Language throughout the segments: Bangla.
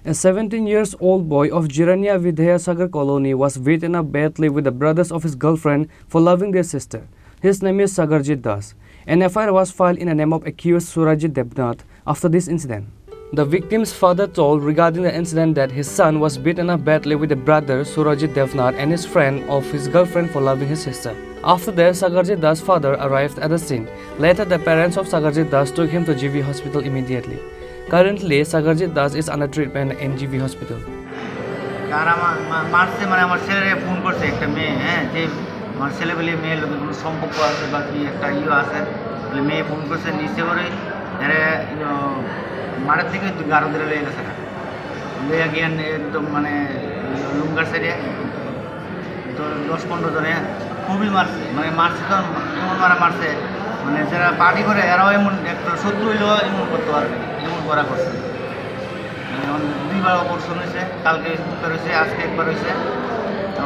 A 17-year-old boy of Jirania Vidya Sagar colony was beaten up badly with the brothers of his girlfriend for loving their sister. His name is Sagarjit Das. An FIR was filed in the name of accused Surajit Devnath after this incident. The victim's father told regarding the incident that his son was beaten up badly with the brother Surajit Devnath and his friend of his girlfriend for loving his sister. After that, Sagarjit Das' father arrived at the scene. Later, the parents of Sagarjit Das took him to GV hospital immediately. Currently, Sagarjit Das is under treatment in GV hospital. মারছে মানে আমার ছেলেরে ফোন করছে একটা মেয়ে, হ্যাঁ, যে আমার ছেলে বলে মেয়ের লোকের কোনো সম্পর্ক আছে বা কি একটা আছে বলে মেয়ে ফোন করছে নিচে করে এর মারের থেকে গারো ধরে লয়ে গেছে লইয়া গিয়ে একদম মানে লুঙ্গার সাইডে তো 10-15 জনে খুবই মারছে, মানে মারছে তো এমন মারছে মানে যারা পার্টি করে এরাও এমন একটা শত্রু হইলেও এমন করতে পারবে, এমন করা করছে। দুইবার অপারেশন হয়েছে, কালকে একবার হয়েছে, আজকে একবার হয়েছে।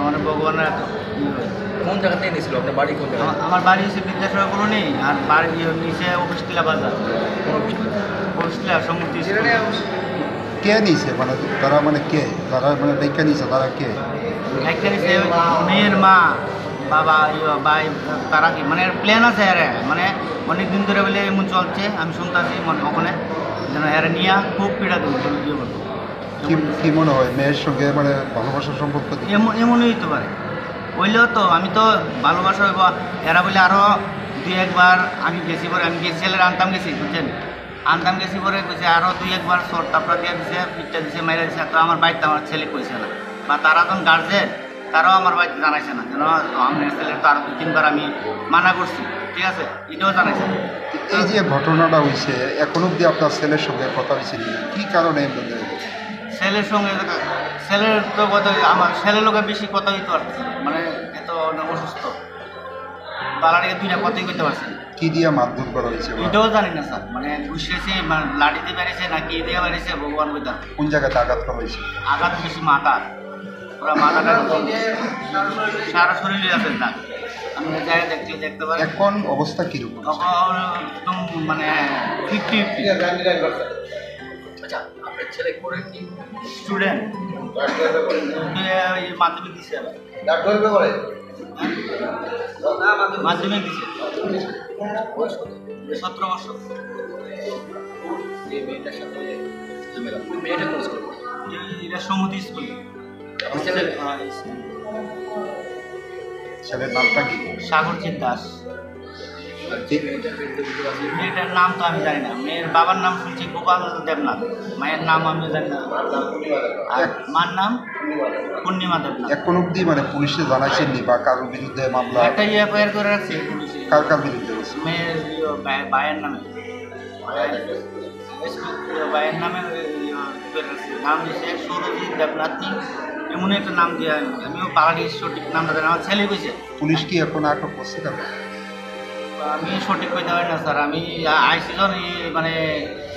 মানে ভগবানের কোন জায়গা থেকে নিয়েছিল? আপনার বাড়ি কোন জায়গায়? আমার বাড়ি হচ্ছে বিদ্যাসাগর কলোনি, আর বাড়ি নিচে অফিসটিলা বাজার, অফিসটিলা সমুদ্র। কে নিয়েছে মানে তারা, মানে কে তারা, মানে দেখা নিয়েছে তারা কে? একটা নিচে মেয়ের মা, বাবা, ভাই, তারা কি মানে প্ল্যান আছে এরা, মানে অনেক দিন ধরে বলে এমন চলছে, আমি শুনতেছি ওখানে যেন এরা নিয়ে খুব পীড়া দেবো ইয়ে করবো। কি মনে হয় মেয়ের সঙ্গে মানে ভালোবাসার সম্পর্ক? এমনই হইতে পারে, হইলেও তো আমি তো ভালোবাসা হইব এরা বলে আরও 2-1 আমি গেছি পরে, আমি গেছি ছেলের আনতাম গেছি, বুঝছেন, আনতাম গেছি পরে কইছে আরও 2-1 শর্ট তাপড়া দিয়ে দিছে, পিঠটা দিছে, মাইরা দিছে। তো আমার বাড়িতে আমার ছেলে কইছে না, বা তারা যখন গার্জেন তারাও আমার বাড়িতে জানাইছে না, যেন আমার ছেলের তো আরও 2-3 আমি মানা করছি, ঠিক আছে, এটাও জানাইছে না। এই যে ঘটনাটা হয়েছে এখন অব্দি আপনার ছেলের সঙ্গে কথা হয়েছে কি কারণে? ছেলের সঙ্গে ছেলের তো কথা, আমার ছেলের লোকের বেশি কথা হইতে পারছে, মানে এত অসুস্থ, তালাটিকে 2টা কথাই কইতে পারছে। কি দিয়ে মারধর করা হয়েছে এটাও জানি না স্যার, মানে ঘুষেছে, মানে লাঠি দিয়ে বেড়েছে না কি দিয়ে বেড়েছে ভগবান কইতা। কোন জায়গাতে আঘাত করা হয়েছে? আঘাত বেশি মাথা, ওরা মাথাটা সারা শরীরে আছে দাগ, আমি জায়গায় দেখতে পারি। এখন অবস্থা কিরকম? একদম মানে 50-50। আচ্ছা, আপনার ছেলে করে কি স্টুডেন্ট, মাধ্যমিক দিছে, মাধ্যমিক দিছে, 17 বছর। মেয়েটার সাথে মেয়েটা কোন স্কুল? এটা সমুদ্র স্কুল। ছেলের নামটা কি? সাগরজিৎ দাস। মেয়েটার নাম তো আমি জানি না, মেয়ের বাবার নাম শুনছি গোপাল দেবনাথ, মায়ের নাম আমি জানি না, আর মার নাম পূর্ণিমা দেবনাথ। এখন অব্দি মানে পুলিশে জানাইছেননি বা কারোর বিরুদ্ধে মামলা? একটা এফআইআর করে রাখছে পুলিশে। কার বিরুদ্ধে? মেয়ের ভাইয়ের নামে, ভাইয়ের নামে নাম দিয়েছে সৌরজিৎ দেবনাথ, এমন একটা নাম দিয়ে, আমিও পাহাড়ির সঠিক নামটা জানি, আমার ছেলে কইছে। পুলিশ কি এখন আটক করছে? আমি সঠিক কইতে পারি না স্যার, আমি আইসি যখন মানে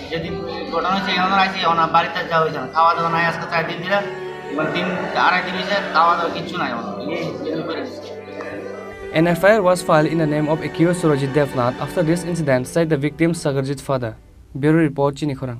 যেদিন ঘটনা হয়েছে এখন আইসি, ওনার বাড়িতে যাওয়া হয়েছে না, খাওয়া দাওয়া নাই, আজকে 4 দিন দিলা, মানে 2-2.5 দিন হয়েছে, খাওয়া দাওয়া কিচ্ছু নাই। An FIR was filed in the name of accused Surajit Devnath after this incident, said the victim's Sagarjit father. Bureau report, Chini Khorang.